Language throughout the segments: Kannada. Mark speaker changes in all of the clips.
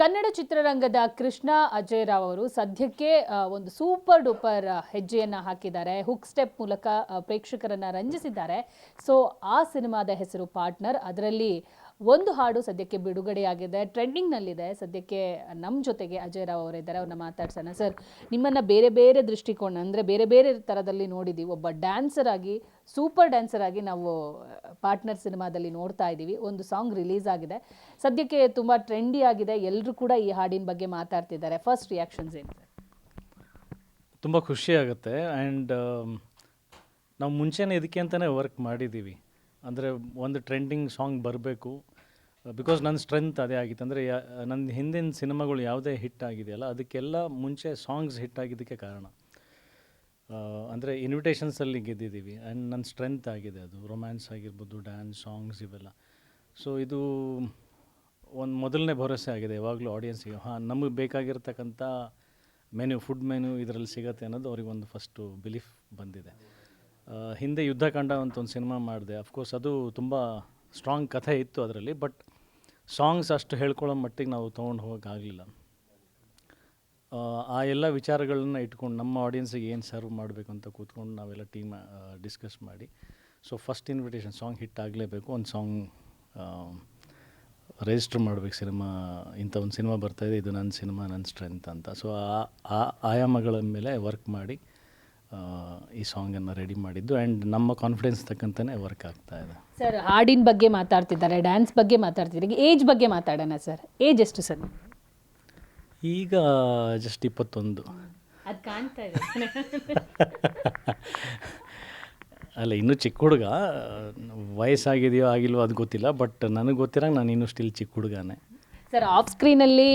Speaker 1: ಕನ್ನಡ ಚಿತ್ರರಂಗದ ಕೃಷ್ಣ ಅಜಯ್ ರಾವ್ ಅವರು ಸದ್ಯಕ್ಕೆ ಒಂದು ಸೂಪರ್ ಡೂಪರ್ ಹೆಜ್ಜೆಯನ್ನ ಹಾಕಿದ್ದಾರೆ. ಹುಕ್ ಸ್ಟೆಪ್ ಮೂಲಕ ಪ್ರೇಕ್ಷಕರನ್ನ ರಂಜಿಸಿದ್ದಾರೆ. ಸೊ ಆ ಸಿನಿಮಾದ ಹೆಸರು ಪಾರ್ಟ್ನರ್. ಅದರಲ್ಲಿ ಒಂದು ಹಾಡು ಸದ್ಯಕ್ಕೆ ಬಿಡುಗಡೆಯಾಗಿದೆ, ಟ್ರೆಂಡಿಂಗ್ ನಲ್ಲಿದೆ. ಸದ್ಯಕ್ಕೆ ನಮ್ಮ ಜೊತೆಗೆ ಅಜಯ್ ರಾವ್ ಅವರಿದ್ದಾರೆ, ಅವ್ರನ್ನ ಮಾತಾಡ್ಸೋಣ. ಸರ್, ನಿಮ್ಮನ್ನ ಬೇರೆ ಬೇರೆ ದೃಷ್ಟಿಕೋನ ಅಂದರೆ ಬೇರೆ ಬೇರೆ ಥರದಲ್ಲಿ ನೋಡಿದ್ದೀವಿ. ಒಬ್ಬ ಡ್ಯಾನ್ಸರ್ ಆಗಿ, ಸೂಪರ್ ಡ್ಯಾನ್ಸರ್ ಆಗಿ ನಾವು ಪಾರ್ಟ್ನರ್ ಸಿನಿಮಾದಲ್ಲಿ ನೋಡ್ತಾ ಇದ್ದೀವಿ. ಒಂದು ಸಾಂಗ್ ರಿಲೀಸ್ ಆಗಿದೆ, ಸದ್ಯಕ್ಕೆ ತುಂಬ ಟ್ರೆಂಡಿ ಆಗಿದೆ. ಎಲ್ಲರೂ ಕೂಡ ಈ ಹಾಡಿನ ಬಗ್ಗೆ ಮಾತಾಡ್ತಿದ್ದಾರೆ. ಫಸ್ಟ್ ರಿಯಾಕ್ಷನ್ಸ್ ಏನು ಸರ್?
Speaker 2: ತುಂಬ ಖುಷಿ ಆಗುತ್ತೆ. ಆ್ಯಂಡ್ ನಾವು ಮುಂಚೆನೇ ಇದಕ್ಕೆ ಅಂತಲೇ ವರ್ಕ್ ಮಾಡಿದ್ದೀವಿ. ಅಂದರೆ ಒಂದು ಟ್ರೆಂಡಿಂಗ್ ಸಾಂಗ್ ಬರಬೇಕು, ಬಿಕಾಸ್ ನನ್ನ ಸ್ಟ್ರೆಂತ್ ಅದೇ ಆಗಿತ್ತು. ಅಂದರೆ ನನ್ನ ಹಿಂದಿನ ಸಿನಿಮಾಗಳು ಯಾವುದೇ ಹಿಟ್ ಆಗಿದೆಯಲ್ಲ, ಅದಕ್ಕೆಲ್ಲ ಮುಂಚೆ ಸಾಂಗ್ಸ್ ಹಿಟ್ ಆಗಿದ್ದಕ್ಕೆ ಕಾರಣ. ಅಂದರೆ ಇನ್ವಿಟೇಷನ್ಸಲ್ಲಿ ಗೆದ್ದಿದ್ದೀವಿ. ಆ್ಯಂಡ್ ನನ್ನ ಸ್ಟ್ರೆಂತ್ ಆಗಿದೆ ಅದು. ರೊಮ್ಯಾನ್ಸ್ ಆಗಿರ್ಬೋದು, ಡ್ಯಾನ್ಸ್, ಸಾಂಗ್ಸ್ ಇವೆಲ್ಲ. ಸೊ ಇದು ಒಂದು ಮೊದಲನೇ ಭರವಸೆ ಆಗಿದೆ ಯಾವಾಗಲೂ ಆಡಿಯನ್ಸಿಗೆ. ನಮಗೆ ಬೇಕಾಗಿರ್ತಕ್ಕಂಥ ಫುಡ್ ಮೆನ್ಯೂ ಇದರಲ್ಲಿ ಸಿಗುತ್ತೆ ಅನ್ನೋದು ಅವ್ರಿಗೊಂದು ಫಸ್ಟು ಬಿಲೀಫ್ ಬಂದಿದೆ. ಹಿಂದೆ ಯುದ್ಧಕಾಂಡ ಅಂತ ಒಂದು ಸಿನಿಮಾ ಮಾಡಿದೆ. ಅಫ್ಕೋರ್ಸ್ ಅದು ತುಂಬ ಸ್ಟ್ರಾಂಗ್ ಕಥೆ ಇತ್ತು ಅದರಲ್ಲಿ, ಬಟ್ ಸಾಂಗ್ಸ್ ಅಷ್ಟು ಹೇಳ್ಕೊಳ್ಳೋ ಮಟ್ಟಿಗೆ ನಾವು ತೊಗೊಂಡು ಹೋಗೋಕ್ಕಾಗಲಿಲ್ಲ. ಆ ಎಲ್ಲ ವಿಚಾರಗಳನ್ನ ಇಟ್ಕೊಂಡು ನಮ್ಮ ಆಡಿಯನ್ಸಿಗೆ ಏನು ಸರ್ವ್ ಮಾಡಬೇಕು ಅಂತ ಕೂತ್ಕೊಂಡು ನಾವೆಲ್ಲ ಟೀಮ್ ಡಿಸ್ಕಸ್ ಮಾಡಿ, so first invitation song hit ಆಗಲೇಬೇಕು, ಒಂದು ಸಾಂಗ್ ರಿಜಿಸ್ಟರ್ ಮಾಡಬೇಕು. ಸಿನಿಮಾ ಇಂಥ ಒಂದು ಸಿನಿಮಾ ಬರ್ತಾಯಿದೆ, ಇದು ನನ್ನ ಸಿನಿಮಾ, ನನ್ನ ಸ್ಟ್ರೆಂತ್ ಅಂತ. ಸೊ ಆ ಆಯಾಮಗಳ ಮೇಲೆ ವರ್ಕ್ ಮಾಡಿ ಈ ಸಾಂಗನ್ನು ರೆಡಿ ಮಾಡಿದ್ದು. ಆ್ಯಂಡ್ ನಮ್ಮ ಕಾನ್ಫಿಡೆನ್ಸ್ ತಕ್ಕಂತಲೇ ವರ್ಕ್ ಆಗ್ತಾ ಇದೆ.
Speaker 1: ಸರ್, ಹಾಡಿನ ಬಗ್ಗೆ ಮಾತಾಡ್ತಿದ್ದಾರೆ, ಡ್ಯಾನ್ಸ್ ಬಗ್ಗೆ ಮಾತಾಡ್ತಿದ್ದಾರೆ, ಏಜ್ ಬಗ್ಗೆ ಮಾತಾಡೋಣ ಸರ್. ಏಜ್ ಎಷ್ಟು ಸರ್?
Speaker 2: ಈಗ ಜಸ್ಟ್ 21.
Speaker 1: ಅದು ಕಾಣ್ತಾ ಇದೆ.
Speaker 2: ಅಲ್ಲ, ಇನ್ನೂ ಚಿಕ್ಕ ಹುಡುಗ. ವಯಸ್ಸಾಗಿದೆಯೋ ಆಗಿಲ್ವೋ ಅದು ಗೊತ್ತಿಲ್ಲ, ಬಟ್ ನನಗೆ ಗೊತ್ತಿರಂಗೆ ನಾನು ಇನ್ನೂ ಸ್ಟಿಲ್ ಚಿಕ್ಕ ಹುಡುಗನೇ.
Speaker 1: ಸರ್, ಆಫ್ ಸ್ಕ್ರೀನಲ್ಲಿ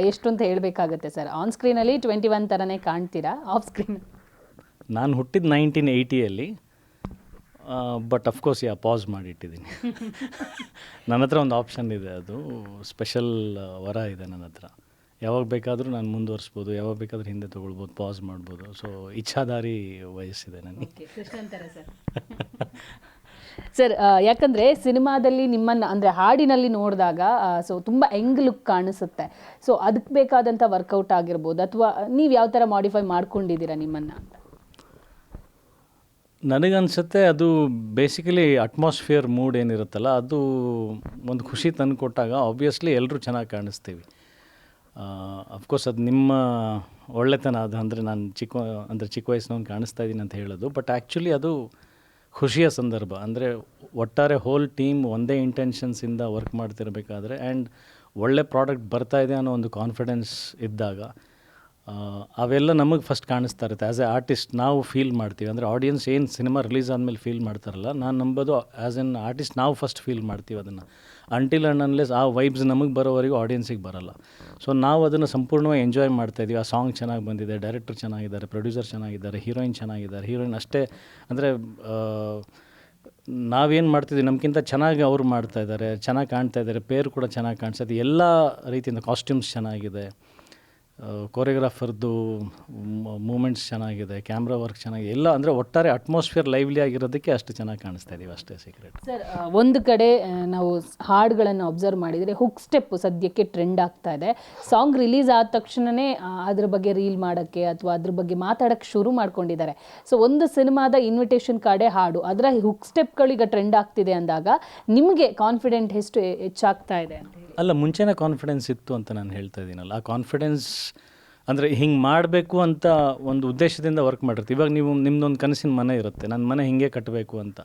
Speaker 1: ಎಷ್ಟು ಅಂತ ಹೇಳಬೇಕಾಗುತ್ತೆ ಸರ್? ಆನ್ ಸ್ಕ್ರೀನಲ್ಲಿ 21 ಥರನೇ ಕಾಣ್ತೀರಾ, ಆಫ್ ಸ್ಕ್ರೀನ್?
Speaker 2: ನಾನು ಹುಟ್ಟಿದ್ದು 1980ಯಲ್ಲಿ, ಬಟ್ ಅಫ್ಕೋರ್ಸ್ ಪಾಸ್ ಮಾಡಿಟ್ಟಿದ್ದೀನಿ. ನನ್ನ ಹತ್ರ ಒಂದು ಆಪ್ಷನ್ ಇದೆ, ಅದು ಸ್ಪೆಷಲ್ ವರ ಇದೆ ನನ್ನ ಹತ್ರ. ಯಾವಾಗ ಬೇಕಾದರೂ ನಾನು ಮುಂದುವರಿಸ್ಬೋದು, ಯಾವಾಗ ಬೇಕಾದರೂ ಹಿಂದೆ ತೊಗೊಳ್ಬೋದು, ಪಾಸ್ ಮಾಡ್ಬೋದು. ಸೊ ಇಚ್ಛಾಧಾರಿ ವಯಸ್ಸಿದೆ ನನಗೆ.
Speaker 1: ಸರ್, ಯಾಕಂದರೆ ಸಿನಿಮಾದಲ್ಲಿ ನಿಮ್ಮನ್ನು ಅಂದರೆ ಹಾಡಿನಲ್ಲಿ ನೋಡಿದಾಗ ಸೊ ತುಂಬ ಯಂಗ್ ಲುಕ್ ಕಾಣಿಸುತ್ತೆ. ಸೊ ಅದಕ್ಕೆ ಬೇಕಾದಂಥ ವರ್ಕೌಟ್ ಆಗಿರ್ಬೋದು, ಅಥವಾ ನೀವು ಯಾವ ಥರ ಮಾಡಿಫೈ ಮಾಡ್ಕೊಂಡಿದ್ದೀರಾ ನಿಮ್ಮನ್ನು ಅಂತ?
Speaker 2: ನನಗನ್ಸುತ್ತೆ ಅದು ಬೇಸಿಕಲಿ ಅಟ್ಮಾಸ್ಫಿಯರ್, ಮೂಡ್ ಏನಿರುತ್ತಲ್ಲ, ಅದು ಒಂದು ಖುಷಿ ತಂದು ಕೊಟ್ಟಾಗ ಆಬ್ವಿಯಸ್ಲಿ ಎಲ್ಲರೂ ಚೆನ್ನಾಗಿ ಕಾಣಿಸ್ತೀವಿ. ಅಫ್ಕೋರ್ಸ್ ಅದು ನಿಮ್ಮ ಒಳ್ಳೆತನ ಅದು. ಅಂದರೆ ನಾನು ಚಿಕ್ಕ ವಯಸ್ಸಿನವ್ನು ಕಾಣಿಸ್ತಾ ಇದ್ದೀನಿ ಅಂತ ಹೇಳೋದು, ಬಟ್ ಆ್ಯಕ್ಚುಲಿ ಅದು ಖುಷಿಯ ಸಂದರ್ಭ. ಅಂದರೆ ಒಟ್ಟಾರೆ ಹೋಲ್ ಟೀಮ್ ಒಂದೇ ಇಂಟೆನ್ಷನ್ಸಿಂದ ವರ್ಕ್ ಮಾಡ್ತಿರ್ಬೇಕಾದ್ರೆ ಆ್ಯಂಡ್ ಒಳ್ಳೆ ಪ್ರಾಡಕ್ಟ್ ಬರ್ತಾಯಿದೆ ಅನ್ನೋ ಒಂದು ಕಾನ್ಫಿಡೆನ್ಸ್ ಇದ್ದಾಗ ಅವೆಲ್ಲ ನಮಗೆ ಫಸ್ಟ್ ಕಾಣಿಸ್ತಾ ಇರುತ್ತೆ. ಆ್ಯಸ್ ಎ ಆರ್ಟಿಸ್ಟ್ ನಾವು ಫೀಲ್ ಮಾಡ್ತೀವಿ. ಅಂದರೆ ಆಡಿಯನ್ಸ್ ಏನು ಸಿನಿಮಾ ರಿಲೀಸ್ ಆದಮೇಲೆ ಫೀಲ್ ಮಾಡ್ತಾರಲ್ಲ, ನಾನು ನಂಬೋದು ಆ್ಯಸ್ ಎನ್ ಆರ್ಟಿಸ್ಟ್ ನಾವು ಫಸ್ಟ್ ಫೀಲ್ ಮಾಡ್ತೀವಿ ಅದನ್ನು. ಅಂಟಿಲ್ ಆ್ಯಂಡ್ ಅನ್ಲೆಸ್ ಆ ವೈಬ್ಸ್ ನಮಗೆ ಬರೋವರೆಗೂ ಆಡಿಯನ್ಸಿಗೆ ಬರೋಲ್ಲ. ಸೊ ನಾವು ಅದನ್ನು ಸಂಪೂರ್ಣವಾಗಿ ಎಂಜಾಯ್ ಮಾಡ್ತಾಯಿದ್ದೀವಿ. ಆ ಸಾಂಗ್ ಚೆನ್ನಾಗಿ ಬಂದಿದೆ, ಡೈರೆಕ್ಟರ್ ಚೆನ್ನಾಗಿದ್ದಾರೆ, ಪ್ರೊಡ್ಯೂಸರ್ ಚೆನ್ನಾಗಿದ್ದಾರೆ, ಹೀರೋಯಿನ್ ಚೆನ್ನಾಗಿದ್ದಾರೆ. ಹೀರೋಯಿನ್ ಅಷ್ಟೇ, ಅಂದರೆ ನಾವೇನು ಮಾಡ್ತಿದ್ದೀವಿ ನಮಗಿಂತ ಚೆನ್ನಾಗಿ ಅವರು ಮಾಡ್ತಾಯಿದ್ದಾರೆ, ಚೆನ್ನಾಗಿ ಕಾಣ್ತಾ ಇದ್ದಾರೆ. ಪೇರು ಕೂಡ ಚೆನ್ನಾಗಿ ಕಾಣಿಸ್ತದೆ. ಎಲ್ಲ ರೀತಿಯಿಂದ ಕಾಸ್ಟ್ಯೂಮ್ಸ್ ಚೆನ್ನಾಗಿದೆ, ಕೊರಿಯೋಗ್ರಾಫರ್ದು ಮೂಮೆಂಟ್ಸ್ ಚೆನ್ನಾಗಿದೆ, ಕ್ಯಾಮ್ರಾ ವರ್ಕ್ ಚೆನ್ನಾಗಿದೆ, ಎಲ್ಲ. ಅಂದರೆ ಒಟ್ಟಾರೆ ಅಟ್ಮಾಸ್ಫಿಯರ್ ಲೈವ್ಲಿ ಆಗಿರೋದಕ್ಕೆ ಅಷ್ಟು ಚೆನ್ನಾಗಿ ಕಾಣಿಸ್ತಾ ಇದ್ದೀವಿ, ಅಷ್ಟೇ ಸೀಕ್ರೆಟ್.
Speaker 1: ಸರ್, ಒಂದು ಕಡೆ ನಾವು ಹಾಡುಗಳನ್ನು ಅಬ್ಸರ್ವ್ ಮಾಡಿದರೆ ಹುಕ್ ಸ್ಟೆಪ್ ಸದ್ಯಕ್ಕೆ ಟ್ರೆಂಡ್ ಆಗ್ತಾ ಇದೆ. ಸಾಂಗ್ ರಿಲೀಸ್ ಆದ ತಕ್ಷಣವೇ ಅದ್ರ ಬಗ್ಗೆ ರೀಲ್ ಮಾಡೋಕ್ಕೆ ಅಥವಾ ಅದ್ರ ಬಗ್ಗೆ ಮಾತಾಡೋಕ್ಕೆ ಶುರು ಮಾಡ್ಕೊಂಡಿದ್ದಾರೆ. ಸೊ ಒಂದು ಸಿನಿಮಾದ ಇನ್ವಿಟೇಷನ್ ಕಾರ್ಡೇ ಹಾಡು, ಅದರ ಹುಕ್ ಸ್ಟೆಪ್ಗಳೀಗ ಟ್ರೆಂಡ್ ಆಗ್ತಿದೆ ಅಂದಾಗ ನಿಮಗೆ ಕಾನ್ಫಿಡೆಂಟ್ ಎಷ್ಟು ಹೆಚ್ಚಾಗ್ತಾ ಇದೆ ಅಂತ ಹೇಳಿ?
Speaker 2: ಅಲ್ಲ, ಮುಂಚೆನೇ ಕಾನ್ಫಿಡೆನ್ಸ್ ಇತ್ತು ಅಂತ ನಾನು ಹೇಳ್ತಾ ಇದ್ದೀನಲ್ಲ. ಆ ಕಾನ್ಫಿಡೆನ್ಸ್ ಅಂದರೆ ಹಿಂಗೆ ಮಾಡಬೇಕು ಅಂತ ಒಂದು ಉದ್ದೇಶದಿಂದ ವರ್ಕ್ ಮಾಡಿರ್ತೀವಿ. ಇವಾಗ ನಿಮ್ಮದೊಂದು ಕನಸಿನ ಮನೆ ಇರುತ್ತೆ, ನನ್ನ ಮನೆ ಹಿಂಗೆ ಕಟ್ಟಬೇಕು ಅಂತ.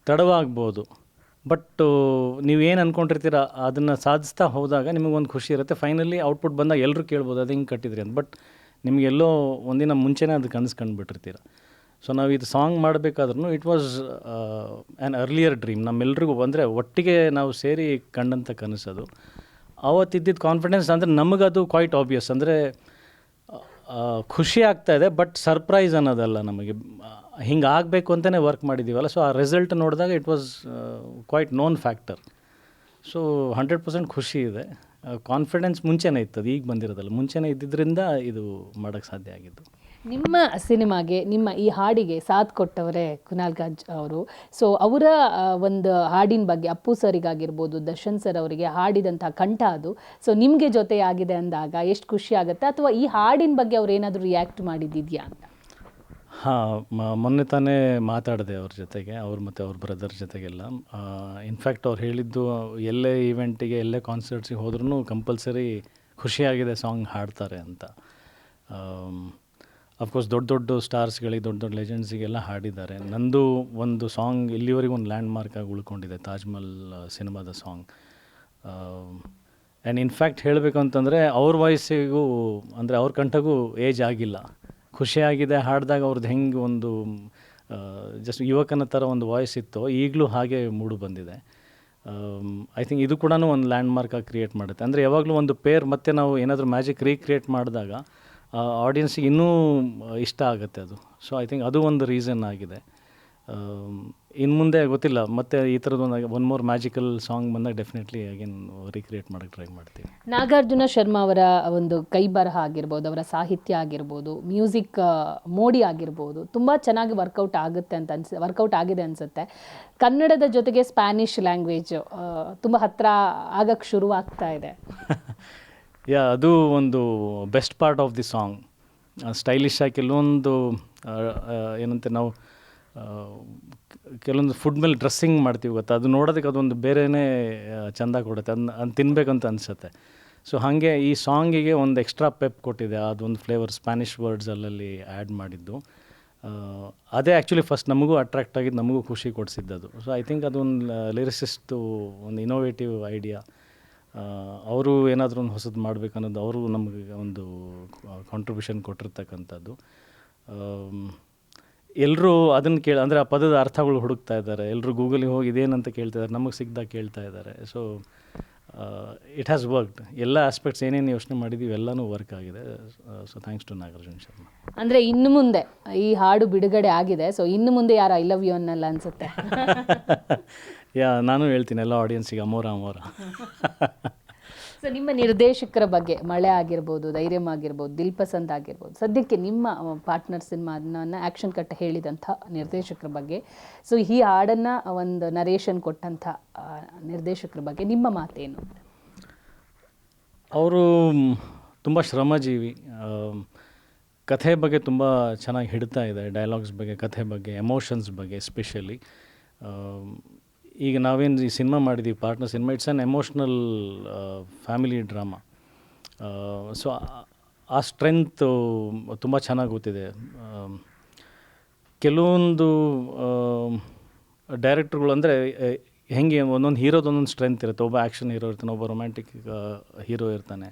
Speaker 2: ತಡವಾಗ್ಬೋದು, ಬಟ್ ನೀವೇನು ಅಂದ್ಕೊಂಡಿರ್ತೀರ ಅದನ್ನು ಸಾಧಿಸ್ತಾ ಹೋದಾಗ ನಿಮಗೊಂದು ಖುಷಿ ಇರುತ್ತೆ. ಫೈನಲಿ ಔಟ್ಪುಟ್ ಬಂದಾಗ ಎಲ್ಲರೂ ಕೇಳ್ಬೋದು ಅದು ಹಿಂಗೆ ಕಟ್ಟಿದ್ರಿ ಅಂತ. ಬಟ್ ನಿಮಗೆಲ್ಲೋ ಒಂದಿನ ಮುಂಚೆನೇ ಅದು ಕನಸು ಕಂಡುಬಿಟ್ಟಿರ್ತೀರ. ಸೊ ನಾವು ಇದು ಸಾಂಗ್ ಮಾಡಬೇಕಾದ್ರೂ it was an earlier dream ನಮ್ಮೆಲ್ರಿಗೂ. ಅಂದರೆ ಒಟ್ಟಿಗೆ ನಾವು ಸೇರಿ ಕಂಡಂಥ ಕನಸದು. ಅವತ್ತಿದ್ದಿದ್ದು ಕಾನ್ಫಿಡೆನ್ಸ್ ಅಂದರೆ ನಮಗದು ಕ್ವೈಟ್ ಆಬ್ವಿಯಸ್. ಅಂದರೆ ಖುಷಿ ಆಗ್ತಾಯಿದೆ, ಬಟ್ ಸರ್ಪ್ರೈಸ್ ಅನ್ನೋದಲ್ಲ ನಮಗೆ. ಹಿಂಗೆ ಆಗಬೇಕು ಅಂತಲೇ ವರ್ಕ್ ಮಾಡಿದ್ದೀವಲ್ಲ. ಸೊ ಆ ರಿಸಲ್ಟ್ ನೋಡಿದಾಗ it was quite known factor. So 100% ಖುಷಿ ಇದೆ. ಕಾನ್ಫಿಡೆನ್ಸ್ ಮುಂಚೆನೇ ಇತ್ತು, ಅದು ಈಗ ಬಂದಿರೋದಲ್ಲ, ಮುಂಚೆನೇ ಇದ್ದಿದ್ದರಿಂದ ಇದು ಮಾಡೋಕ್ಕೆ ಸಾಧ್ಯ ಆಗಿದ್ದು.
Speaker 1: ನಿಮ್ಮ ಸಿನಿಮಾಗೆ, ನಿಮ್ಮ ಈ ಹಾಡಿಗೆ ಸಾಥ್ ಕೊಟ್ಟವರೇ ಕುನಾಲ್ ಗಂಜ್ ಅವರು. ಸೊ ಅವರ ಒಂದು ಹಾಡಿನ ಬಗ್ಗೆ ಅಪ್ಪು ಸರಿಗಾಗಿರ್ಬೋದು, ದರ್ಶನ್ ಸರ್ ಅವರಿಗೆ ಹಾಡಿದಂಥ ಕಂಠ ಅದು. ಸೊ ನಿಮಗೆ ಜೊತೆ ಆಗಿದೆ ಅಂದಾಗ ಎಷ್ಟು ಖುಷಿ ಆಗುತ್ತೆ, ಅಥವಾ ಈ ಹಾಡಿನ ಬಗ್ಗೆ ಅವ್ರು ಏನಾದರೂ ರಿಯಾಕ್ಟ್ ಮಾಡಿದ್ದಿದೆಯಾ ಅಂತ?
Speaker 2: ಹಾಂ, ಮೊನ್ನೆ ತಾನೇ ಮಾತಾಡಿದೆ ಅವ್ರ ಜೊತೆಗೆ, ಅವ್ರು ಮತ್ತು ಅವ್ರ ಬ್ರದರ್ ಜೊತೆಗೆಲ್ಲ. ಇನ್ಫ್ಯಾಕ್ಟ್ ಅವ್ರು ಹೇಳಿದ್ದು, ಎಲ್ಲೇ ಈವೆಂಟಿಗೆ, ಎಲ್ಲೇ ಕಾನ್ಸರ್ಟ್ಸಿಗೆ ಹೋದ್ರೂ ಕಂಪಲ್ಸರಿ ಖುಷಿಯಾಗಿದೆ ಸಾಂಗ್ ಹಾಡ್ತಾರೆ ಅಂತ. ಅಫ್ಕೋರ್ಸ್ ದೊಡ್ಡ ದೊಡ್ಡ ಸ್ಟಾರ್ಸ್ಗಳಿಗೆ, ದೊಡ್ಡ ದೊಡ್ಡ ಲೆಜೆಂಡ್ಸಿಗೆಲ್ಲ ಹಾಡಿದ್ದಾರೆ. ನಂದು ಒಂದು ಸಾಂಗ್ ಇಲ್ಲಿವರೆಗೂ ಒಂದು ಲ್ಯಾಂಡ್ ಮಾರ್ಕಾಗಿ ಉಳ್ಕೊಂಡಿದೆ, ತಾಜ್ ಮಹಲ್ ಸಿನಿಮಾದ ಸಾಂಗ್. ಆ್ಯಂಡ್ ಇನ್ಫ್ಯಾಕ್ಟ್ ಹೇಳಬೇಕು ಅಂತಂದರೆ ಅವ್ರ ವಾಯ್ಸಿಗೂ, ಅಂದರೆ ಅವ್ರ ಕಂಠಗೂ ಏಜ್ ಆಗಿಲ್ಲ. ಖುಷಿಯಾಗಿದೆ ಹಾಡಿದಾಗ ಅವ್ರದ್ದು ಹೆಂಗೆ ಒಂದು ಜಸ್ಟ್ ಯುವಕನ ಥರ ಒಂದು ವಾಯ್ಸ್ ಇತ್ತು, ಈಗಲೂ ಹಾಗೆ ಮೂಡು ಬಂದಿದೆ. ಐ ಥಿಂಕ್ ಇದು ಕೂಡ ಒಂದು ಲ್ಯಾಂಡ್ ಮಾರ್ಕಾಗಿ ಕ್ರಿಯೇಟ್ ಮಾಡುತ್ತೆ. ಅಂದರೆ ಯಾವಾಗಲೂ ಒಂದು ಪೇರ್ ಮತ್ತೆ ನಾವು ಏನಾದರೂ ಮ್ಯಾಜಿಕ್ ರೀಕ್ರಿಯೇಟ್ ಮಾಡಿದಾಗ ಆಡಿಯನ್ಸಿಗೆ ಇನ್ನೂ ಇಷ್ಟ ಆಗುತ್ತೆ ಅದು. ಸೊ ಐ ಥಿಂಕ್ ಅದು ಒಂದು ರೀಸನ್ ಆಗಿದೆ. ಇನ್ನು ಮುಂದೆ ಗೊತ್ತಿಲ್ಲ, ಮತ್ತೆ ಈ ಥರದ್ದು ಒನ್ ಮೋರ್ ಮ್ಯಾಜಿಕಲ್ ಸಾಂಗ್ ಬಂದಾಗ ಡೆಫಿನೆಟ್ಲಿ ಅಗೇನ್ ರೀಕ್ರಿಯೇಟ್ ಮಾಡೋಕ್ಕೆ ಟ್ರೈ ಮಾಡ್ತೀವಿ.
Speaker 1: ನಾಗಾರ್ಜುನ ಶರ್ಮಾ ಅವರ ಒಂದು ಕೈ ಬರಹ ಆಗಿರ್ಬೋದು, ಅವರ ಸಾಹಿತ್ಯ ಆಗಿರ್ಬೋದು, ಮ್ಯೂಸಿಕ್ ಮೋಡಿ ಆಗಿರ್ಬೋದು, ತುಂಬ ಚೆನ್ನಾಗಿ ವರ್ಕೌಟ್ ಆಗುತ್ತೆ ಅಂತ ವರ್ಕೌಟ್ ಆಗಿದೆ ಅನಿಸುತ್ತೆ. ಕನ್ನಡದ ಜೊತೆಗೆ ಸ್ಪ್ಯಾನಿಷ್ ಲ್ಯಾಂಗ್ವೇಜ್ ತುಂಬ ಹತ್ತಿರ ಆಗಕ್ಕೆ ಶುರುವಾಗ್ತಾ ಇದೆ.
Speaker 2: ಅದು ಒಂದು best part of the song. Stylish ಆಗಿ ಕೆಲವೊಂದು ಏನಂತೆ ನಾವು ಕೆಲವೊಂದು ಫುಡ್ ಮೇಲೆ ಡ್ರೆಸ್ಸಿಂಗ್ ಮಾಡ್ತೀವಿ ಗೊತ್ತಾ, ಅದು ನೋಡೋದಕ್ಕೆ ಅದೊಂದು ಬೇರೆಯೇ ಚೆಂದ ಕೊಡುತ್ತೆ, ಅದನ್ನ ತಿನ್ನಬೇಕಂತ ಅನಿಸುತ್ತೆ. ಸೊ ಹಾಗೆ ಈ ಸಾಂಗಿಗೆ ಒಂದು ಎಕ್ಸ್ಟ್ರಾ ಪೆಪ್ ಕೊಟ್ಟಿದೆ, ಅದೊಂದು ಫ್ಲೇವರ್ ಸ್ಪ್ಯಾನಿಷ್ ವರ್ಡ್ಸ್ ಅಲ್ಲಲ್ಲಿ ಆ್ಯಡ್ ಮಾಡಿದ್ದು. ಅದೇ ಆ್ಯಕ್ಚುಲಿ ಫಸ್ಟ್ ನಮಗೂ ಅಟ್ರ್ಯಾಕ್ಟ್ ಆಗಿದ್ದು, ನಮಗೂ ಖುಷಿ ಕೊಡಿಸಿದ್ದದು. ಸೊ ಐ ಥಿಂಕ್ ಅದೊಂದು ಲಿರಿಸಿಸ್ಟು ಒಂದು ಇನೋವೇಟಿವ್ ಐಡಿಯಾ. ಅವರು ಏನಾದರೂ ಒಂದು ಹೊಸದು ಮಾಡಬೇಕು ಅನ್ನೋದು ಅವರು ನಮಗೆ ಒಂದು ಕಾಂಟ್ರಿಬ್ಯೂಷನ್ ಕೊಟ್ಟಿರ್ತಕ್ಕಂಥದ್ದು. ಎಲ್ಲರೂ ಅದನ್ನು ಅಂದರೆ ಆ ಪದದ ಅರ್ಥಗಳು ಹುಡುಕ್ತಾ ಇದ್ದಾರೆ, ಎಲ್ಲರೂ ಗೂಗಲಿಗೆ ಹೋಗಿ ಇದೇನಂತ ಕೇಳ್ತಾ ಇದ್ದಾರೆ, ನಮಗೆ ಸಿಗ್ದಾಗ ಕೇಳ್ತಾ ಇದ್ದಾರೆ. So it has worked. ಎಲ್ಲ ಆಸ್ಪೆಕ್ಟ್ಸ್ ಏನೇನು ಯೋಚನೆ ಮಾಡಿದ್ದೀವಿ ಎಲ್ಲನೂ ವರ್ಕ್ ಆಗಿದೆ. So thanks to Nagarjuna Sharma.
Speaker 1: ಅಂದರೆ ಇನ್ನು ಮುಂದೆ ಈ ಹಾಡು ಬಿಡುಗಡೆ ಆಗಿದೆ, ಸೊ ಇನ್ನು ಮುಂದೆ ಯಾರು ಐ ಲವ್ ಯು ಅನ್ನಲ್ಲ ಅನಿಸುತ್ತೆ.
Speaker 2: ನಾನು ಹೇಳ್ತೀನಿ ಎಲ್ಲ ಆಡಿಯನ್ಸಿಗೆ ಅಮೋರ ಅಮೋರ.
Speaker 1: ಸೊ ನಿಮ್ಮ ನಿರ್ದೇಶಕರ ಬಗ್ಗೆ, ಮಳೆ ಆಗಿರ್ಬೋದು, ಧೈರ್ಯಂ ಆಗಿರ್ಬೋದು, ದಿಲ್ ಪಸಂದ್ ಆಗಿರ್ಬೋದು, ಸದ್ಯಕ್ಕೆ ನಿಮ್ಮ ಪಾರ್ಟ್ನರ್ ಸಿನಿಮಾನ ಆ್ಯಕ್ಷನ್ ಕಟ್ ಹೇಳಿದಂಥ ನಿರ್ದೇಶಕರ ಬಗ್ಗೆ, ಸೊ ಈ ಹಾಡನ್ನು ಒಂದು ನರೇಷನ್ ಕೊಟ್ಟಂಥ ನಿರ್ದೇಶಕರ ಬಗ್ಗೆ ನಿಮ್ಮ ಮಾತೇನು?
Speaker 2: ಅವರು ತುಂಬ ಶ್ರಮಜೀವಿ. ಕಥೆ ಬಗ್ಗೆ ತುಂಬ ಚೆನ್ನಾಗಿ ಹಿಡ್ತಾ ಇದೆ, ಡೈಲಾಗ್ಸ್ ಬಗ್ಗೆ, ಕಥೆ ಬಗ್ಗೆ, ಎಮೋಷನ್ಸ್ ಬಗ್ಗೆ ಎಸ್ಪೆಷಲಿ. ಈಗ ನಾವೇನು ಈ ಸಿನಿಮಾ ಮಾಡಿದ್ದೀವಿ, partner cinema, it's an emotional family drama. So ಆ ಸ್ಟ್ರೆಂತು ತುಂಬ ಚೆನ್ನಾಗಿ ಗೊತ್ತಿದೆ. ಕೆಲವೊಂದು ಡೈರೆಕ್ಟ್ರುಗಳು ಅಂದರೆ ಹೆಂಗೆ ಒಂದೊಂದು ಹೀರೋದು ಒಂದೊಂದು ಸ್ಟ್ರೆಂತ್ ಇರುತ್ತೆ. ಒಬ್ಬ ಆ್ಯಕ್ಷನ್ ಹೀರೋ ಇರ್ತಾನೆ, ಒಬ್ಬ ರೊಮ್ಯಾಂಟಿಕ್ ಹೀರೋ ಇರ್ತಾನೆ,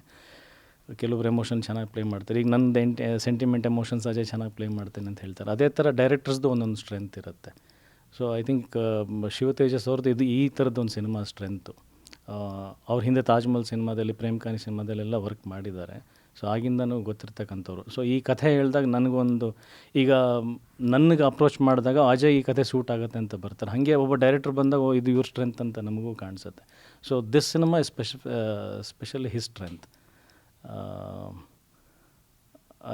Speaker 2: ಕೆಲವೊಬ್ರು ಎಮೋಷನ್ ಚೆನ್ನಾಗಿ ಪ್ಲೇ ಮಾಡ್ತಾರೆ. ಈಗ ನಂದು ಸೆಂಟಿಮೆಂಟ್ ಎಮೋಷನ್ಸ್ ಅಜಯ್ ಚೆನ್ನಾಗಿ ಪ್ಲೇ ಮಾಡ್ತೇನೆ ಅಂತ ಹೇಳ್ತಾರೆ. ಅದೇ ಥರ ಡೈರೆಕ್ಟರ್ಸ್ದು ಒಂದೊಂದು ಸ್ಟ್ರೆಂತ್ ಇರುತ್ತೆ. ಸೊ ಐ ಥಿಂಕ್ ಶಿವತೇಜಸ್ ಅವ್ರದ್ದು ಇದು ಈ ಥರದ್ದೊಂದು ಸಿನಿಮಾ ಸ್ಟ್ರೆಂತು. ಅವ್ರ ಹಿಂದೆ ತಾಜ್ ಮಹಲ್ ಸಿನಿಮಾದಲ್ಲಿ, ಪ್ರೇಮ್ ಖಾನಿ ಸಿನಿಮಾದಲ್ಲೆಲ್ಲ ವರ್ಕ್ ಮಾಡಿದ್ದಾರೆ. ಸೊ ಆಗಿಂದನೂ ಗೊತ್ತಿರ್ತಕ್ಕಂಥವ್ರು. ಸೊ ಈ ಕಥೆ ಹೇಳಿದಾಗ ನನಗೊಂದು, ಈಗ ನನಗೆ ಅಪ್ರೋಚ್ ಮಾಡಿದಾಗ ಅಜಯ್ ಈ ಕಥೆ ಸೂಟ್ ಆಗುತ್ತೆ ಅಂತ ಬರ್ತಾರೆ. ಹಾಗೆ ಒಬ್ಬ ಡೈರೆಕ್ಟರ್ ಬಂದಾಗ ಇದು ಇವ್ರ ಸ್ಟ್ರೆಂತ್ ಅಂತ ನಮಗೂ ಕಾಣಿಸುತ್ತೆ. So this cinema is specially his strength.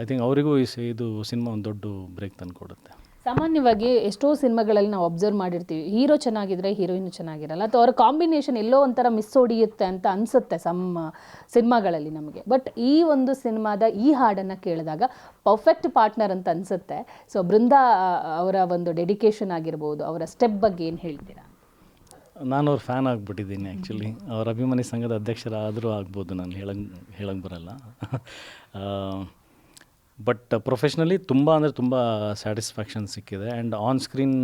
Speaker 2: I think ಅವರಿಗೂ ಇದು ಸಿನಿಮಾ ಒಂದು ದೊಡ್ಡ ಬ್ರೇಕ್ ತಂದು ಕೊಡುತ್ತೆ.
Speaker 1: ಸಾಮಾನ್ಯವಾಗಿ ಎಷ್ಟೋ ಸಿನಿಮಾಗಳಲ್ಲಿ ನಾವು ಅಬ್ಸರ್ವ್ ಮಾಡಿರ್ತೀವಿ, ಹೀರೋ ಚೆನ್ನಾಗಿದ್ರೆ ಹೀರೋಯಿನ್ ಚೆನ್ನಾಗಿರಲ್ಲ, ಅಥವಾ ಅವರ ಕಾಂಬಿನೇಷನ್ ಎಲ್ಲೋ ಒಂಥರ ಮಿಸ್ ಹೊಡಿಯುತ್ತೆ ಅಂತ ಅನಿಸುತ್ತೆ ಸಿನಿಮಾಗಳಲ್ಲಿ ನಮಗೆ. ಬಟ್ ಈ ಒಂದು ಸಿನಿಮಾದ ಈ ಹಾಡನ್ನು ಕೇಳಿದಾಗ ಪರ್ಫೆಕ್ಟ್ ಪಾರ್ಟ್ನರ್ ಅಂತ ಅನಿಸುತ್ತೆ. ಸೊ ಬೃಂದಾ ಅವರ ಒಂದು ಡೆಡಿಕೇಶನ್ ಆಗಿರ್ಬೋದು, ಅವರ ಸ್ಟೆಪ್ ಬಗ್ಗೆ ಏನು ಹೇಳ್ತೀರಾ?
Speaker 2: ನಾನು ಅವ್ರ ಫ್ಯಾನ್ ಆಗಿಬಿಟ್ಟಿದ್ದೀನಿ ಆ್ಯಕ್ಚುಲಿ. ಅವ್ರ ಅಭಿಮಾನಿ ಸಂಘದ ಅಧ್ಯಕ್ಷರಾದರೂ ಆಗ್ಬೋದು, ನಾನು ಹೇಳಕ್ಕೆ ಬರಲ್ಲ. ಬಟ್ ಪ್ರೊಫೆಷ್ನಲಿ ತುಂಬ ಅಂದರೆ ತುಂಬ ಸ್ಯಾಟಿಸ್ಫ್ಯಾಕ್ಷನ್ ಸಿಕ್ಕಿದೆ. ಆ್ಯಂಡ್ ಆನ್ ಸ್ಕ್ರೀನ್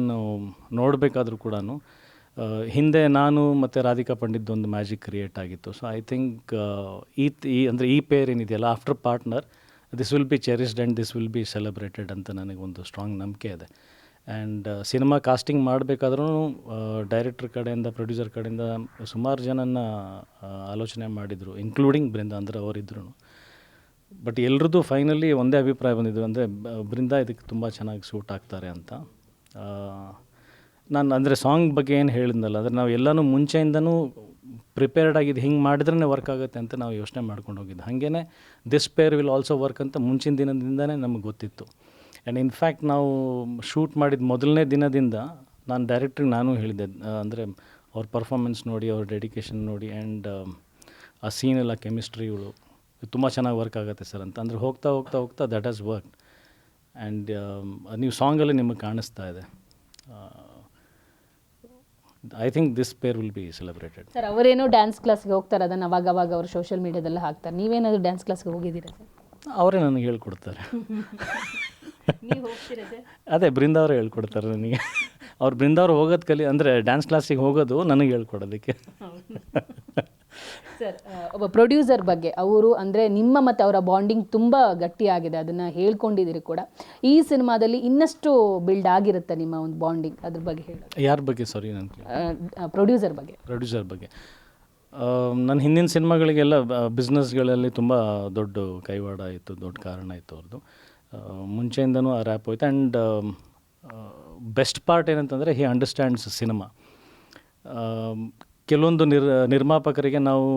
Speaker 2: ನೋಡಬೇಕಾದ್ರೂ ಕೂಡ ಹಿಂದೆ ನಾನು ಮತ್ತು ರಾಧಿಕಾ ಪಂಡಿತ್ ಒಂದು ಮ್ಯಾಜಿಕ್ ಕ್ರಿಯೇಟ್ ಆಗಿತ್ತು. ಸೊ ಐ ಥಿಂಕ್ ಅಂದರೆ ಈ ಪೇರ್ ಏನಿದೆಯಲ್ಲ, after partner this will be cherished and this will be celebrated ಅಂತ ನನಗೊಂದು ಸ್ಟ್ರಾಂಗ್ ನಂಬಿಕೆ ಇದೆ. ಆ್ಯಂಡ್ ಸಿನಿಮಾ ಕಾಸ್ಟಿಂಗ್ ಮಾಡಬೇಕಾದ್ರೂ ಡೈರೆಕ್ಟರ್ ಕಡೆಯಿಂದ, ಪ್ರೊಡ್ಯೂಸರ್ ಕಡೆಯಿಂದ ಸುಮಾರು ಜನನ ಆಲೋಚನೆ ಮಾಡಿದರು, ಇನ್ಕ್ಲೂಡಿಂಗ್ ಬೃಂದಾ, ಅಂದರೆ ಅವರಿದ್ದರು. ಬಟ್ ಎಲ್ರದ್ದು ಫೈನಲಿ ಒಂದೇ ಅಭಿಪ್ರಾಯ ಬಂದಿದ್ದು, ಅಂದರೆ ಬೃಂದಾ ಇದಕ್ಕೆ ತುಂಬ ಚೆನ್ನಾಗಿ ಸೂಟ್ ಆಗ್ತಾರೆ ಅಂತ. ನಾನು ಅಂದರೆ ಸಾಂಗ್ ಬಗ್ಗೆ ಏನು ಹೇಳಿದ್ನಲ್ಲ, ಅಂದರೆ ನಾವು ಎಲ್ಲನೂ ಮುಂಚೆಯಿಂದನೂ ಪ್ರಿಪೇರ್ಡ್ ಆಗಿದ್ದು ಹಿಂಗೆ ಮಾಡಿದ್ರೇ ವರ್ಕ್ ಆಗುತ್ತೆ ಅಂತ ನಾವು ಯೋಚನೆ ಮಾಡ್ಕೊಂಡು ಹೋಗಿದ್ದು. ಹಾಗೇ this pair will also work ಅಂತ ಮುಂಚಿನ ದಿನದಿಂದನೇ ನಮಗೆ ಗೊತ್ತಿತ್ತು. ಆ್ಯಂಡ್ ಇನ್ಫ್ಯಾಕ್ಟ್ ನಾವು ಶೂಟ್ ಮಾಡಿದ ಮೊದಲನೇ ದಿನದಿಂದ ನಾನು ಡೈರೆಕ್ಟ್ರಿಗೆ ನಾನು ಹೇಳಿದ್ದೆ, ಅಂದರೆ ಅವ್ರ ಪರ್ಫಾರ್ಮೆನ್ಸ್ ನೋಡಿ, ಅವ್ರ ಡೆಡಿಕೇಶನ್ ನೋಡಿ, ಆ್ಯಂಡ್ ಆ ಸೀನೆಲ್ಲ ಕೆಮಿಸ್ಟ್ರಿಗಳು ತುಂಬ ಚೆನ್ನಾಗಿ ವರ್ಕ್ ಆಗುತ್ತೆ ಸರ್ ಅಂತ. ಅಂದರೆ ಹೋಗ್ತಾ ಹೋಗ್ತಾ ಹೋಗ್ತಾ ದಟ್ ಹ್ಯಾಸ್ ವರ್ಕ್. ಆ್ಯಂಡ್ ನೀವು ಸಾಂಗಲ್ಲಿ ನಿಮಗೆ ಕಾಣಿಸ್ತಾ ಇದೆ. I think this pair will be celebrated.
Speaker 1: Sir ಅವರೇನೋ ಡ್ಯಾನ್ಸ್ ಕ್ಲಾಸ್ಗೆ ಹೋಗ್ತಾರೆ, ಅದನ್ನು ಅವಾಗ ಅವರು ಸೋಷಿಯಲ್ ಮೀಡಿಯಾದೆಲ್ಲ ಹಾಕ್ತಾರೆ. ನೀವೇನಾದರೂ ಡ್ಯಾನ್ಸ್ ಕ್ಲಾಸ್ಗೆ ಹೋಗಿದ್ದೀರಾ ಸರ್?
Speaker 2: ಅವರೇ ನನಗೆ ಹೇಳ್ಕೊಡ್ತಾರೆ.
Speaker 1: ನೀವು ಹೋಗ್ತೀರಾ ಸರ್?
Speaker 2: ಅದೇ ಬೃಂದಾವರೇ ಹೇಳ್ಕೊಡ್ತಾರೆ ನನಗೆ. ಅವ್ರು ಬೃಂದಾವ್ರು ಹೋಗೋದು ಅಂದರೆ ಡ್ಯಾನ್ಸ್ ಕ್ಲಾಸಿಗೆ ಹೋಗೋದು ನನಗೆ ಹೇಳ್ಕೊಡೋದಕ್ಕೆ.
Speaker 1: ಸರ್ ಒಬ್ಬ ಪ್ರೊಡ್ಯೂಸರ್ ಬಗ್ಗೆ ಅವರು ಅಂದರೆ ನಿಮ್ಮ ಮತ್ತು ಅವರ ಬಾಂಡಿಂಗ್ ತುಂಬ ಗಟ್ಟಿಯಾಗಿದೆ, ಅದನ್ನು ಹೇಳ್ಕೊಂಡಿದ್ದೀರಿ ಕೂಡ. ಈ ಸಿನಿಮಾದಲ್ಲಿ ಇನ್ನಷ್ಟು ಬಿಲ್ಡ್ ಆಗಿರುತ್ತೆ ನಿಮ್ಮ ಒಂದು ಬಾಂಡಿಂಗ್, ಅದ್ರ ಬಗ್ಗೆ ಹೇಳಿ.
Speaker 2: ಯಾರ ಬಗ್ಗೆ? ಸಾರಿ, ನಾನು
Speaker 1: ಪ್ರೊಡ್ಯೂಸರ್ ಬಗ್ಗೆ.
Speaker 2: ಪ್ರೊಡ್ಯೂಸರ್ ಬಗ್ಗೆ ನನ್ನ ಹಿಂದಿನ ಸಿನಿಮಾಗಳಿಗೆಲ್ಲ ಬಿಸ್ನೆಸ್ಗಳಲ್ಲಿ ತುಂಬ ದೊಡ್ಡ ಕೈವಾಡ ಇತ್ತು, ದೊಡ್ಡ ಕಾರಣ ಇತ್ತು ಅವ್ರದ್ದು. ಮುಂಚೆಯಿಂದನೂ ಆ ರ್ಯಾಪ್ ಹೋಯ್ತು. ಆ್ಯಂಡ್ ಬೆಸ್ಟ್ ಪಾರ್ಟ್ ಏನಂತಂದರೆ ಹಿ ಅಂಡರ್ಸ್ಟ್ಯಾಂಡ್ಸ್ ಸಿನಿಮಾ. ಕೆಲವೊಂದು ನಿರ್ಮಾಪಕರಿಗೆ ನಾವು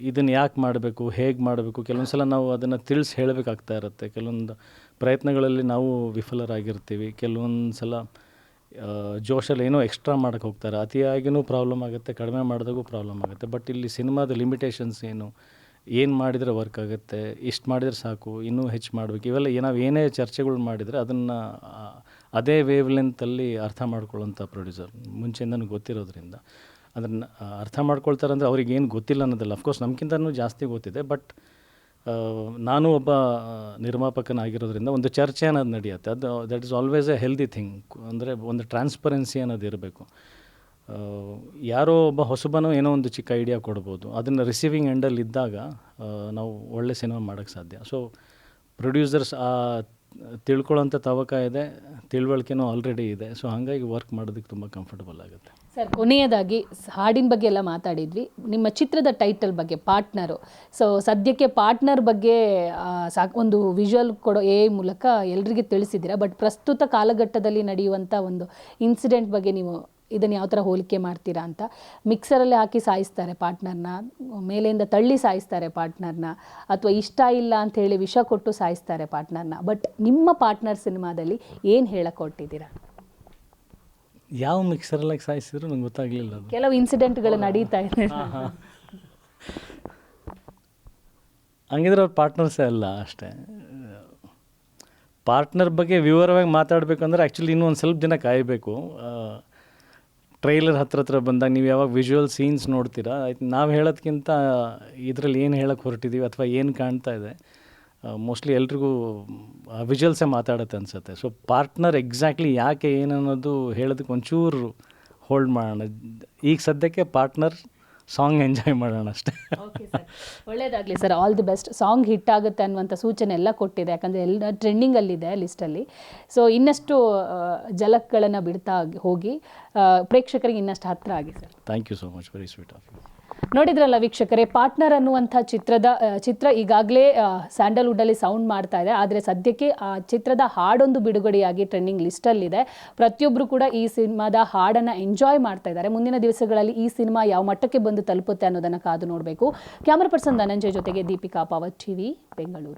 Speaker 2: ಇದನ್ನು ಯಾಕೆ ಮಾಡಬೇಕು, ಹೇಗೆ ಮಾಡಬೇಕು, ಕೆಲವೊಂದು ಸಲ ನಾವು ಅದನ್ನು ತಿಳಿಸಿ ಹೇಳಬೇಕಾಗ್ತಾ ಇರುತ್ತೆ. ಕೆಲವೊಂದು ಪ್ರಯತ್ನಗಳಲ್ಲಿ ನಾವು ವಿಫಲರಾಗಿರ್ತೀವಿ. ಕೆಲವೊಂದು ಸಲ ಜೋಶಲ್ಲಿ ಏನೋ ಎಕ್ಸ್ಟ್ರಾ ಮಾಡೋಕ್ಕೆ ಹೋಗ್ತಾರೆ, ಅತಿಯಾಗಿಯೂ ಪ್ರಾಬ್ಲಮ್ ಆಗುತ್ತೆ, ಕಡಿಮೆ ಮಾಡಿದಾಗೂ ಪ್ರಾಬ್ಲಮ್ ಆಗುತ್ತೆ. ಬಟ್ ಇಲ್ಲಿ ಸಿನಿಮಾದ ಲಿಮಿಟೇಷನ್ಸ್ ಏನು ಮಾಡಿದರೆ ವರ್ಕ್ ಆಗುತ್ತೆ, ಇಷ್ಟು ಮಾಡಿದರೆ ಸಾಕು, ಇನ್ನೂ ಹೆಚ್ಚು ಮಾಡಬೇಕು, ಇವೆಲ್ಲ ನಾವು ಏನೇ ಚರ್ಚೆಗಳು ಮಾಡಿದರೆ ಅದನ್ನು ಅದೇ ವೇವ್ ಲೆಂತಲ್ಲಿ ಅರ್ಥ ಮಾಡ್ಕೊಳ್ಳೋಂಥ ಪ್ರೊಡ್ಯೂಸರ್ ಮುಂಚೆಯಿಂದನೂ ಗೊತ್ತಿರೋದ್ರಿಂದ. ಅದನ್ನು ಅರ್ಥ ಮಾಡ್ಕೊಳ್ತಾರೆ ಅಂದರೆ ಅವ್ರಿಗೇನು ಗೊತ್ತಿಲ್ಲ ಅನ್ನೋದಲ್ಲ, ಅಫ್ಕೋರ್ಸ್ ನಮಗಿಂತನೂ ಜಾಸ್ತಿ ಗೊತ್ತಿದೆ. ಬಟ್ ನಾನು ಒಬ್ಬ ನಿರ್ಮಾಪಕನಾಗಿರೋದ್ರಿಂದ ಒಂದು ಚರ್ಚೆ ಅನ್ನೋದು ನಡೆಯುತ್ತೆ. ಅದು that is always A healthy thing. ಅಂದರೆ ಒಂದು ಟ್ರಾನ್ಸ್ಪರೆನ್ಸಿ ಅನ್ನೋದು ಇರಬೇಕು. ಯಾರೋ ಒಬ್ಬ ಹೊಸಬನೋ ಏನೋ ಒಂದು ಚಿಕ್ಕ ಐಡಿಯಾ ಕೊಡ್ಬೋದು, ಅದನ್ನು ರಿಸೀವಿಂಗ್ ಎಂಡಲ್ಲಿ ಇದ್ದಾಗ ನಾವು ಒಳ್ಳೆ ಸಿನಿಮಾ ಮಾಡೋಕ್ಕೆ ಸಾಧ್ಯ. ಸೊ ಪ್ರೊಡ್ಯೂಸರ್ಸ್ ತಿಳ್ಕೊಳ್ಳೋಂಥ ತವಕ ಇದೆ, ತಿಳುವಳಿಕೆನೂ ಆಲ್ರೆಡಿ ಇದೆ. ಸೊ ಹಾಗಾಗಿ ವರ್ಕ್ ಮಾಡೋದಕ್ಕೆ ತುಂಬ ಕಂಫರ್ಟಬಲ್ ಆಗುತ್ತೆ.
Speaker 1: ಸರ್ ಕೊನೆಯದಾಗಿ ಹಾಡಿನ ಬಗ್ಗೆ ಎಲ್ಲ ಮಾತಾಡಿದ್ವಿ, ನಿಮ್ಮ ಚಿತ್ರದ ಟೈಟಲ್ ಬಗ್ಗೆ ಪಾರ್ಟ್ನರು. ಸೊ ಸದ್ಯಕ್ಕೆ ಪಾರ್ಟ್ನರ್ ಬಗ್ಗೆ ಒಂದು ವಿಜುವಲ್ ಕೊಡೋ ಮೂಲಕ ಎಲ್ರಿಗೆ ತಿಳಿಸಿದ್ದೀರಾ. ಬಟ್ ಪ್ರಸ್ತುತ ಕಾಲಘಟ್ಟದಲ್ಲಿ ನಡೆಯುವಂಥ ಒಂದು ಇನ್ಸಿಡೆಂಟ್ ಬಗ್ಗೆ ನೀವು ಇದನ್ನು ಯಾವ ಥರ ಹೋಲಿಕೆ ಮಾಡ್ತೀರಾ ಅಂತ. ಮಿಕ್ಸರಲ್ಲಿ ಹಾಕಿ ಸಾಯಿಸ್ತಾರೆ ಪಾರ್ಟ್ನರ್ನ, ಮೇಲೆಯಿಂದ ತಳ್ಳಿ ಸಾಯಿಸ್ತಾರೆ ಪಾರ್ಟ್ನರ್ನ, ಅಥವಾ ಇಷ್ಟ ಇಲ್ಲ ಅಂಥೇಳಿ ವಿಷ ಕೊಟ್ಟು ಸಾಯಿಸ್ತಾರೆ ಪಾರ್ಟ್ನರ್ನ. ಬಟ್ ನಿಮ್ಮ ಪಾರ್ಟ್ನರ್ ಸಿನಿಮಾದಲ್ಲಿ ಏನು ಹೇಳಕ್ಕೆ ಹೊರಟಿದ್ದೀರಾ?
Speaker 2: ಯಾವ ಮಿಕ್ಸರಲ್ಲಿ ಸಾಯಿಸಿದ್ರು ನಂಗೆ ಗೊತ್ತಾಗಲಿಲ್ಲ. ಅದು
Speaker 1: ಕೆಲವು ಇನ್ಸಿಡೆಂಟ್ಗಳು ನಡೀತಾ ಇದೆ.
Speaker 2: ಹಂಗಿದ್ರೆ ಅವ್ರ ಪಾರ್ಟ್ನರ್ಸೇ ಅಲ್ಲ ಅಷ್ಟೇ. ಪಾರ್ಟ್ನರ್ ಬಗ್ಗೆ ವಿವರವಾಗಿ ಮಾತಾಡಬೇಕಂದ್ರೆ ಆ್ಯಕ್ಚುಲಿ ಇನ್ನೂ ಒಂದು ಸ್ವಲ್ಪ ದಿನ ಕಾಯಬೇಕು. ಟ್ರೈಲರ್ ಹತ್ರ ಬಂದಾಗ ನೀವು ಯಾವಾಗ ವಿಜುವಲ್ ಸೀನ್ಸ್ ನೋಡ್ತೀರಾ, ನಾವು ಹೇಳೋದಕ್ಕಿಂತ ಇದರಲ್ಲಿ ಏನು ಹೇಳಕ್ಕೆ ಹೊರಟಿದ್ದೀವಿ ಅಥವಾ ಏನು ಕಾಣ್ತಾ ಇದೆ ಮೋಸ್ಟ್ಲಿ ಎಲ್ರಿಗೂ ವಿಜುವಲ್ಸೇ ಮಾತಾಡುತ್ತೆ ಅನಿಸುತ್ತೆ. ಸೊ ಪಾರ್ಟ್ನರ್ ಎಕ್ಸಾಕ್ಟ್ಲಿ ಯಾಕೆ ಏನನ್ನೋದು ಹೇಳೋದಕ್ಕೆ ಒಂಚೂರು ಹೋಲ್ಡ್ ಮಾಡೋಣ. ಈಗ ಸದ್ಯಕ್ಕೆ ಪಾರ್ಟ್ನರ್ ಸಾಂಗ್ ಎಂಜಾಯ್ ಮಾಡೋಣ ಅಷ್ಟೇ.
Speaker 1: ಓಕೆ ಸರ್, ಒಳ್ಳೆಯದಾಗಲಿ sir, all the best. Song hit ಆಗುತ್ತೆ ಅನ್ನುವಂಥ ಸೂಚನೆ ಎಲ್ಲ ಕೊಟ್ಟಿದೆ, ಯಾಕಂದರೆ ಎಲ್ಲ ಟ್ರೆಂಡಿಂಗಲ್ಲಿದೆ ಲಿಸ್ಟಲ್ಲಿ. ಸೊ ಇನ್ನಷ್ಟು ಜಲಕ್ಗಳನ್ನು ಬಿಡ್ತಾ ಹೋಗಿ ಪ್ರೇಕ್ಷಕರಿಗೆ ಇನ್ನಷ್ಟು ಹತ್ತಿರ ಆಗಿ sir.
Speaker 2: Thank you so much, very sweet of you.
Speaker 1: ನೋಡಿದ್ರಲ್ಲ ವೀಕ್ಷಕರೇ, ಪಾರ್ಟ್ನರ್ ಅನ್ನುವಂಥ ಚಿತ್ರ ಈಗಾಗಲೇ ಸ್ಯಾಂಡಲ್ವುಡ್ಡಲ್ಲಿ ಸೌಂಡ್ ಮಾಡ್ತಾ ಇದೆ. ಆದರೆ ಸದ್ಯಕ್ಕೆ ಆ ಚಿತ್ರದ ಹಾಡೊಂದು ಬಿಡುಗಡೆಯಾಗಿ ಟ್ರೆಂಡಿಂಗ್ ಲಿಸ್ಟಲ್ಲಿದೆ. ಪ್ರತಿಯೊಬ್ಬರು ಕೂಡ ಈ ಸಿನಿಮಾದ ಹಾಡನ್ನು ಎಂಜಾಯ್ ಮಾಡ್ತಾ ಇದ್ದಾರೆ. ಮುಂದಿನ ದಿವಸಗಳಲ್ಲಿ ಈ ಸಿನಿಮಾ ಯಾವ ಮಟ್ಟಕ್ಕೆ ಬಂದು ತಲುಪುತ್ತೆ ಅನ್ನೋದನ್ನು ಕಾದು ನೋಡಬೇಕು. ಕ್ಯಾಮರಾ ಪರ್ಸನ್ ಧನಂಜಯ್ ಜೊತೆಗೆ ದೀಪಿಕಾ, ಪವರ್ ಟಿವಿ, ಬೆಂಗಳೂರು.